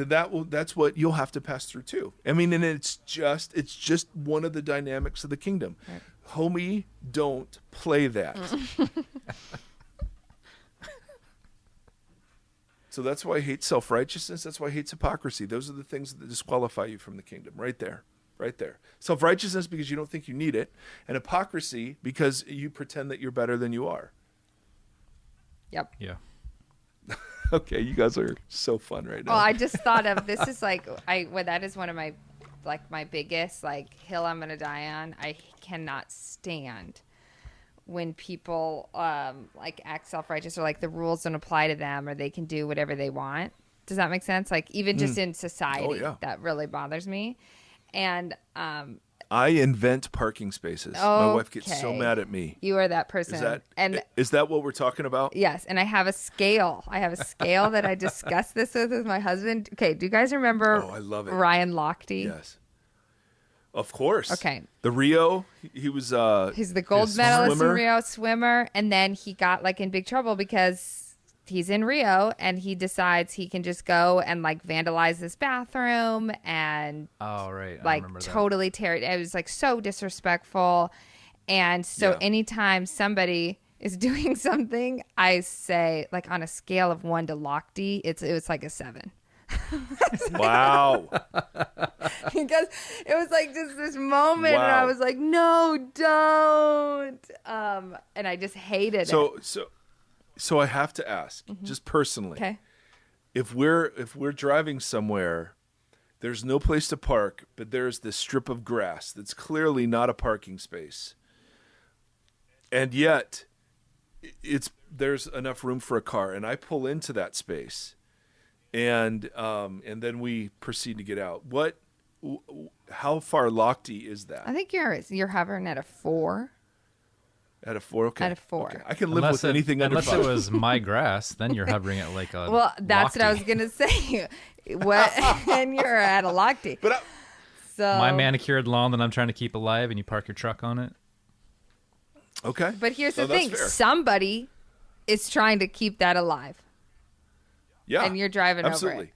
that's what you'll have to pass through too. I mean, and it's just one of the dynamics of the kingdom. Right. Homie, don't play that. So that's why I hate self-righteousness. That's why I hate hypocrisy. Those are the things that disqualify you from the kingdom. Right there. Self-righteousness because you don't think you need it, and hypocrisy because you pretend that you're better than you are. Yep. Yeah. Okay, you guys are so fun right now. Well, I just thought of this is like that is one of my my biggest hill I'm gonna die on. I cannot stand when people act self-righteous or the rules don't apply to them or they can do whatever they want. Does that make sense? Even just in society, that really bothers me. And I invent parking spaces. My wife gets so mad at me. You are that person. Is that what we're talking about? Yes, and I have a scale. That I discussed this with my husband. Okay, do you guys remember? Oh, I love it. Ryan Lochte? Yes. Of course. Okay. The Rio, he was he's the gold medalist swimmer. in Rio swimmer, and then he got in big trouble because he's in Rio and he decides he can just go and vandalize this bathroom and I remember totally tear it. It was so disrespectful. And so anytime somebody is doing something, I say on a scale of 1 to Lochte, it was a 7. Wow. Because it was just this moment and I was like, no, don't. And I just hated it. So I have to ask, just personally, Okay. if we're driving somewhere, there's no place to park, but there's this strip of grass that's clearly not a parking space, and yet there's enough room for a car, and I pull into that space, and then we proceed to get out. How far Lochte is that? I think you're hovering at a 4. At a 4, okay. At a 4. Okay. I can live with anything under 5. Unless it was my grass, then you're hovering at a. Well, that's what I Lochte. was gonna say. And you're at a Lochte. But my manicured lawn that I'm trying to keep alive, and you park your truck on it. okay. But here's the that's thing: fair. somebody is trying to keep that alive. Yeah, and you're driving absolutely. over it.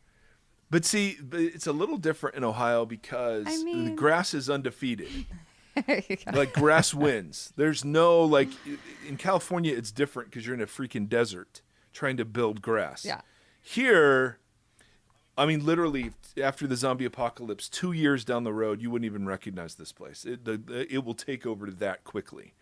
But see, it's a little different in Ohio because the grass is undefeated. Grass wins. There's no in California it's different because you're in a freaking desert trying to build grass. Yeah. Here, I mean, literally after the zombie apocalypse, 2 years down the road, you wouldn't even recognize this place. It will take over that quickly.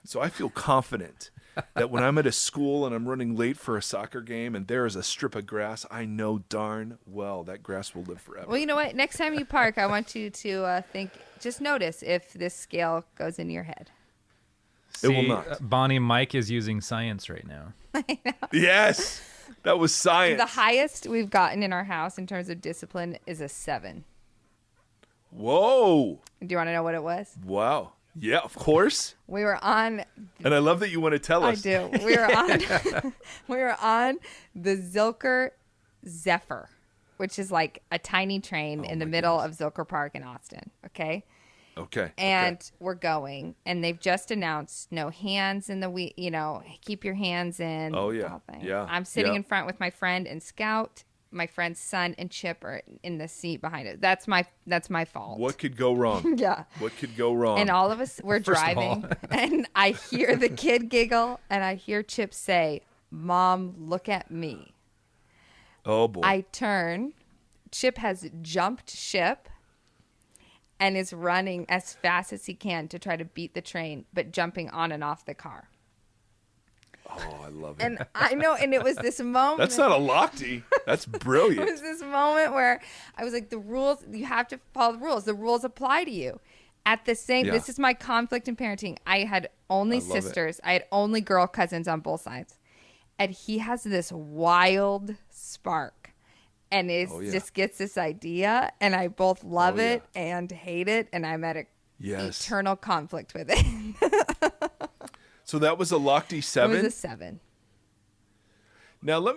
So I feel confident that when I'm at a school and I'm running late for a soccer game and there is a strip of grass, I know darn well that grass will live forever. Well, you know what? Next time you park, I want you to just notice if this scale goes into your head. It will not. Bonnie, Mike is using science right now. Yes. That was science. The highest we've gotten in our house in terms of discipline is a 7. Whoa. Do you want to know what it was? Wow. Yeah, of course. We were on. And I love that you want to tell us. I do. We were on. We were on the Zilker Zephyr, which is like a tiny train in the middle of Zilker Park in Austin. Okay. Okay. And we're going, and they've just announced no hands in the keep your hands in. Oh, the yeah. whole thing. Yeah. I'm sitting Yeah. in front with my friend and Scout. My friend's son and Chip are in the seat behind it. That's my fault. What could go wrong? Yeah. What could go wrong? And all of us were First of driving, all. and I hear the kid giggle, and I hear Chip say, "Mom, look at me." Oh, boy. I turn. Chip has jumped ship and is running as fast as he can to try to beat the train, but jumping on and off the car. Oh, I love it. And I know, and it was this moment. That's not a Lochte. That's It brilliant. was this moment where I was like, the rules, you have to follow the rules. The rules apply to you. At the same, Yeah. this is my conflict in parenting. I had only I love it. sisters. I had only girl cousins on both sides. And he has this wild spark. And it Oh, yeah. just gets this idea. And I both love Oh, yeah. it and hate it. And I'm at a Yes. eternal conflict with it. So that was a Lochte It 7? was a 7. Now,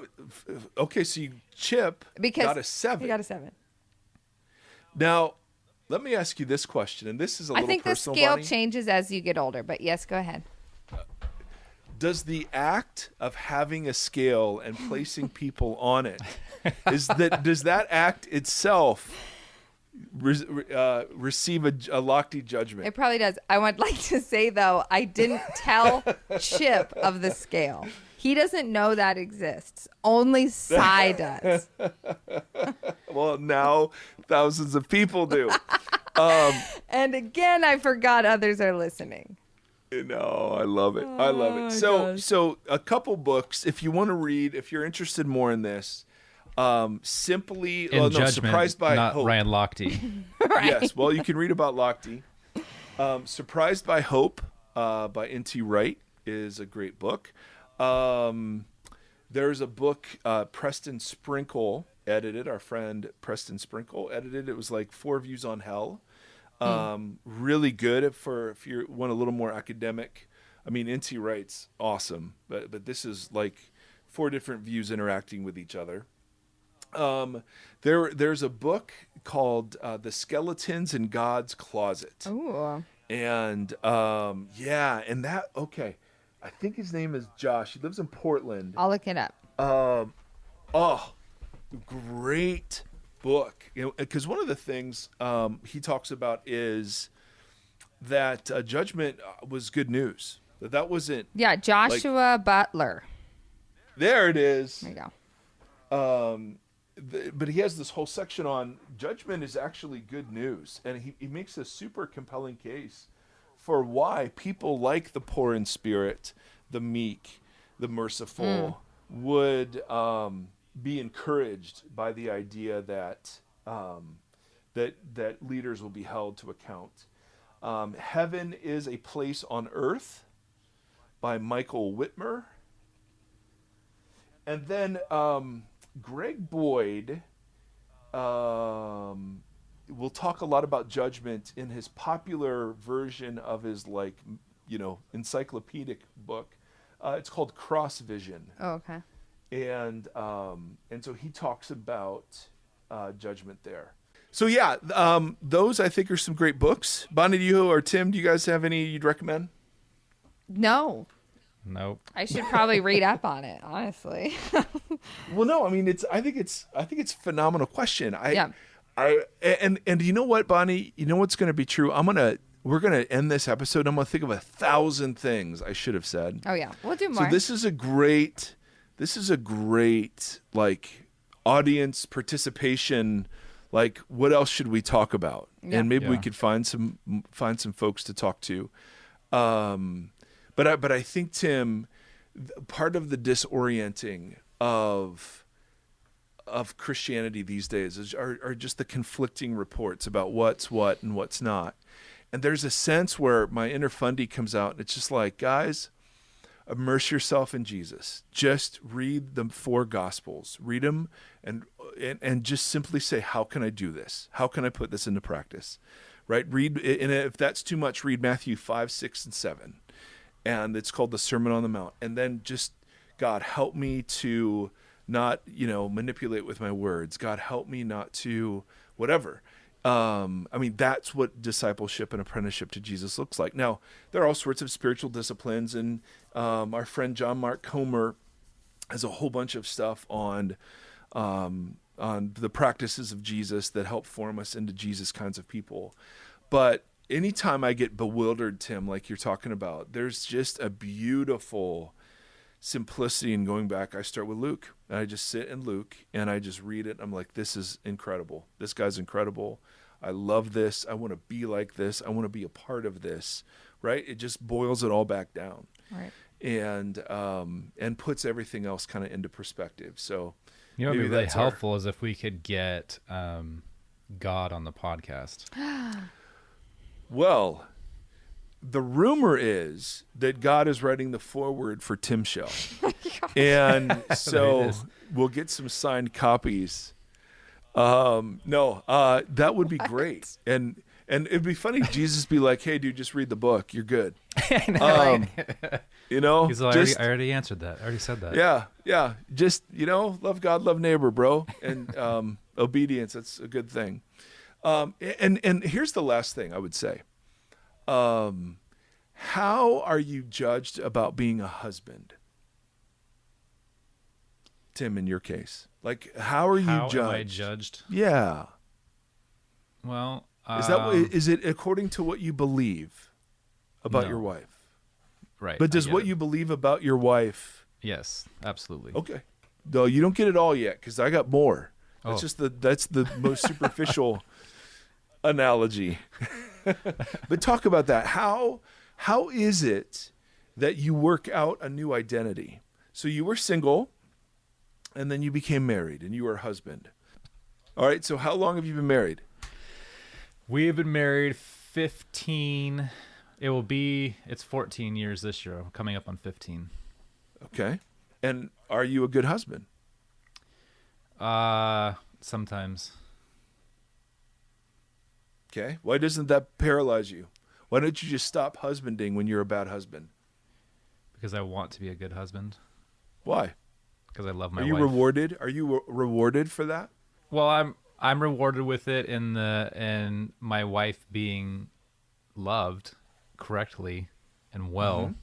okay, so Chip Because got a 7. He got a 7. Now, let me ask you this question, and this is a I little think the personal, scale Bonnie. changes as you get older. But yes, go ahead. Does the act of having a scale and placing people on it, does that act itself receive a Lochte judgment? It probably does. I would like to say, though, I didn't tell Chip of the scale. He doesn't know that exists. Only Cy does. Well, now thousands of people do. And again, I forgot others are listening. No, I love it. I love Oh, it. So, gosh. so a couple books, if you want to read, if you're interested more in this, simply, In Judgment, Surprised by not Hope. Ryan Lochte. Yes, well, you can read about Lochte. Surprised by Hope by N.T. Wright is a great book. There's a book Preston Sprinkle edited. Our friend Preston Sprinkle edited. It was like 4 Views on Hell. Really good if you want a little more academic. I mean, N.T. Wright's awesome, but this is like 4 different views interacting with each other. There's a book called The Skeletons in God's Closet. Ooh. And and that, okay, I think his name is Josh. He lives in Portland. I'll look it up. Great book. Because one of the things he talks about is that judgment was good news. That wasn't. Yeah, Joshua Butler. There it is. There you go. But he has this whole section on judgment is actually good news. And he makes a super compelling case for why people like the poor in spirit, the meek, the merciful would be encouraged by the idea that that leaders will be held to account. Heaven is a Place on Earth by Michael Whitmer. And then Greg Boyd will talk a lot about judgment in his popular version of his encyclopedic book. It's called Cross Vision. Oh, okay. And so he talks about judgment there. So yeah, those I think are some great books. Bonnie, do you or Tim, do you guys have any you'd recommend? No. Nope. I should probably read up on it, honestly. Well, no, I mean I think it's a phenomenal question. Yeah. And you know what, Bonnie? You know what's going to be true? We're gonna end this episode. I'm gonna think of 1,000 things I should have said. Oh yeah, we'll do more. So this is a great like audience participation. Like, what else should we talk about? Yeah. And maybe we Yeah. could find some folks to talk to. But I think, Tim, part of the disorienting of Christianity these days are just the conflicting reports about what's what and what's not. And there's a sense where my inner Fundy comes out, and it's just like, guys, immerse yourself in Jesus. Just read the 4 Gospels. Read them and just simply say, how can I do this? How can I put this into practice? Right? Read, and if that's too much, read Matthew 5, 6, and 7. And it's called the Sermon on the Mount. And then just, God, help me to not, manipulate with my words. God, help me not to whatever. That's what discipleship and apprenticeship to Jesus looks like. Now, there are all sorts of spiritual disciplines, and our friend John Mark Comer has a whole bunch of stuff on the practices of Jesus that help form us into Jesus kinds of people. But anytime I get bewildered, Tim, like you're talking about, there's just a beautiful simplicity in going back. I start with Luke, and I just sit in Luke, and I just read it. I'm like, this is incredible. This guy's incredible. I love this. I want to be like this. I want to be a part of this, right? It just boils it all back down. Right. And puts everything else kind of into perspective. So, what would be really helpful is if we could get God on the podcast. Well, the rumor is that God is writing the foreword for Tim's show. And so we'll get some signed copies. That would be great. And it'd be funny if Jesus be like, hey, dude, just read the book. You're good. I know. He's like, just, I already answered that. I already said that. Yeah. Just, love God, love neighbor, bro. And obedience, that's a good thing. And here's the last thing I would say. How are you judged about being a husband? Tim, in your case, like, how are you judged? How am I judged? Yeah. Well, is it according to what you believe about your wife? Right. But does what you believe about your wife? Yes, absolutely. Okay. No, you don't get it all yet, because I got more. That's that's the most superficial analogy. But talk about that. How is it that you work out a new identity? So you were single, and then you became married, and you were a husband. All right, so how long have you been married? We have been married 15. It's 14 years this year. I'm coming up on 15. Okay. And are you a good husband? Sometimes. Okay. Why doesn't that paralyze you? Why don't you just stop husbanding when you're a bad husband? Because I want to be a good husband. Why? Because I love my wife. Are you rewarded? Are you rewarded for that? Well, I'm rewarded with it in my wife being loved correctly and well.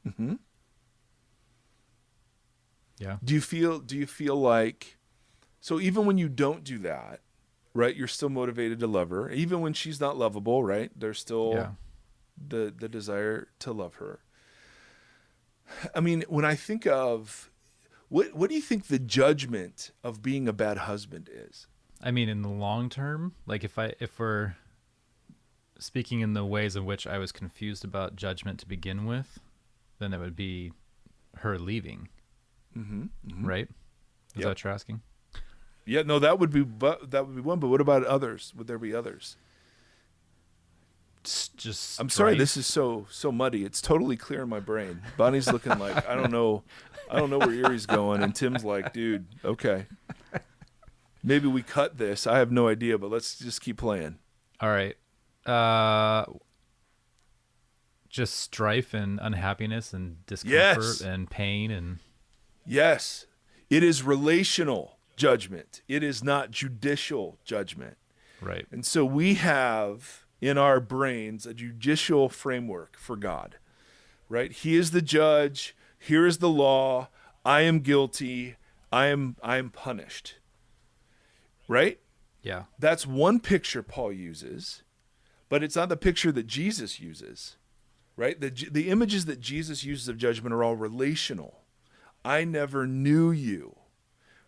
Mm-hmm. Yeah. Do you feel like, so even when you don't do that, right, you're still motivated to love her, even when she's not lovable, right? There's still the desire to love her. I mean, when I think of what do you think the judgment of being a bad husband is? I mean, in the long term, like if we're speaking in the ways in which I was confused about judgment to begin with, then it would be her leaving. Mm-hmm. Right? Is that what you're asking? Yeah, no, that would be one. But what about others? Would there be others? Just I'm sorry, this is so muddy. It's totally clear in my brain. Bonnie's looking like I don't know where Erie's going, and Tim's like, dude, okay, maybe we cut this. I have no idea, but let's just keep playing. All right. Just strife and unhappiness and discomfort and pain and. Yes, it is relational judgment. It is not judicial judgment. Right. And so we have in our brains a judicial framework for God, right? He is the judge. Here is the law. I am guilty. I am punished. Right? Yeah. That's one picture Paul uses, but it's not the picture that Jesus uses, right? The images that Jesus uses of judgment are all relational. I never knew you,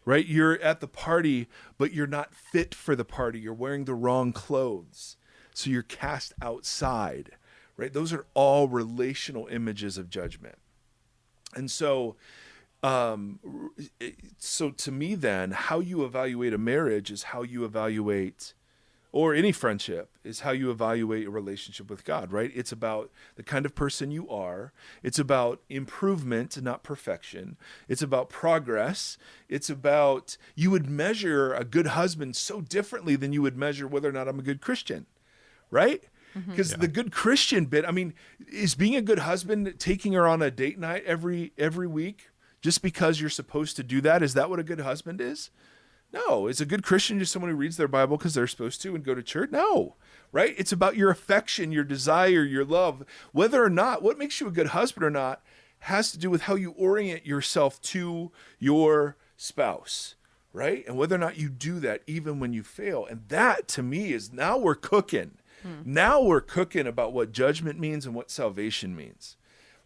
right? You're at the party, but you're not fit for the party. You're wearing the wrong clothes. So you're cast outside, right? Those are all relational images of judgment. And so to me then, how you evaluate a marriage is how you evaluate or any friendship, is how you evaluate a relationship with God, right? It's about the kind of person you are. It's about improvement, not perfection. It's about progress. It's about, you would measure a good husband so differently than you would measure whether or not I'm a good Christian, right? Because the good Christian bit, I mean, is being a good husband taking her on a date night every week just because you're supposed to do that? Is that what a good husband is? No. Is a good Christian just someone who reads their Bible because they're supposed to and go to church? No, right? It's about your affection, your desire, your love. Whether or not, what makes you a good husband or not has to do with how you orient yourself to your spouse, right? And whether or not you do that even when you fail. And that, to me, is now we're cooking. Now we're cooking about what judgment means and what salvation means,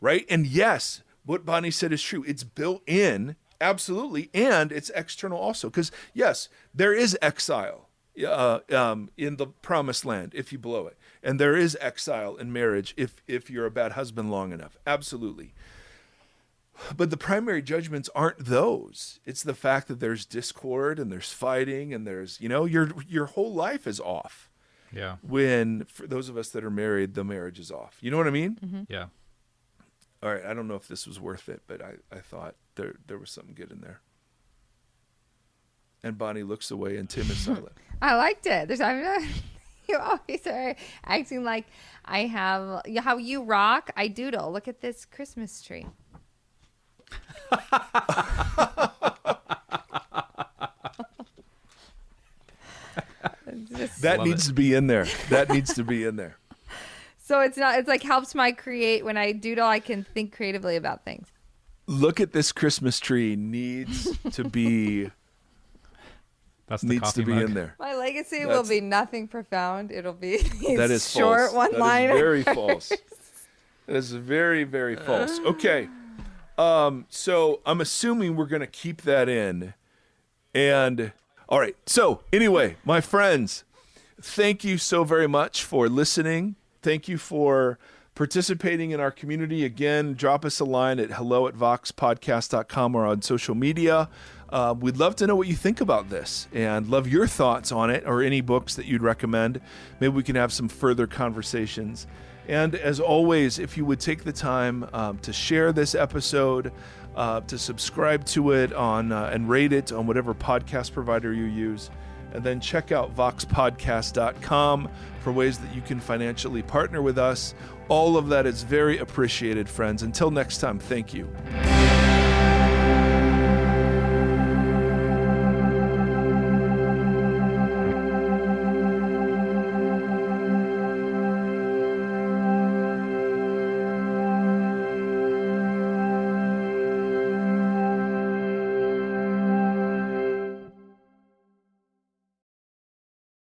right? And yes, what Bonnie said is true. It's built in, absolutely, and it's external also. Because yes, there is exile in the promised land if you blow it. And there is exile in marriage if you're a bad husband long enough. Absolutely. But the primary judgments aren't those. It's the fact that there's discord and there's fighting and there's, your whole life is off. Yeah. When, for those of us that are married, the marriage is off. You know what I mean? Mm-hmm. Yeah. All right. I don't know if this was worth it, but I thought there was something good in there. And Bonnie looks away and Tim is silent. I liked it. You always are acting like I have, how you rock, I doodle. Look at this Christmas tree. That needs to be in there. That needs to be in there. So it's like helps my create. When I doodle, I can think creatively about things. Look at this Christmas tree needs to be in there. My legacy will be nothing profound. It'll be these that is short false. one-liners. That is very false. That is very, very false. Okay. So I'm assuming we're going to keep that in. And all right. So anyway, my friends, thank you so very much for listening. Thank you for participating in our community. Again, drop us a line at hello@voxpodcast.com or on social media. We'd love to know what you think about this and love your thoughts on it or any books that you'd recommend. Maybe we can have some further conversations. And as always, if you would take the time to share this episode, to subscribe to it and rate it on whatever podcast provider you use, and then check out voxpodcast.com for ways that you can financially partner with us. All of that is very appreciated, friends. Until next time, thank you.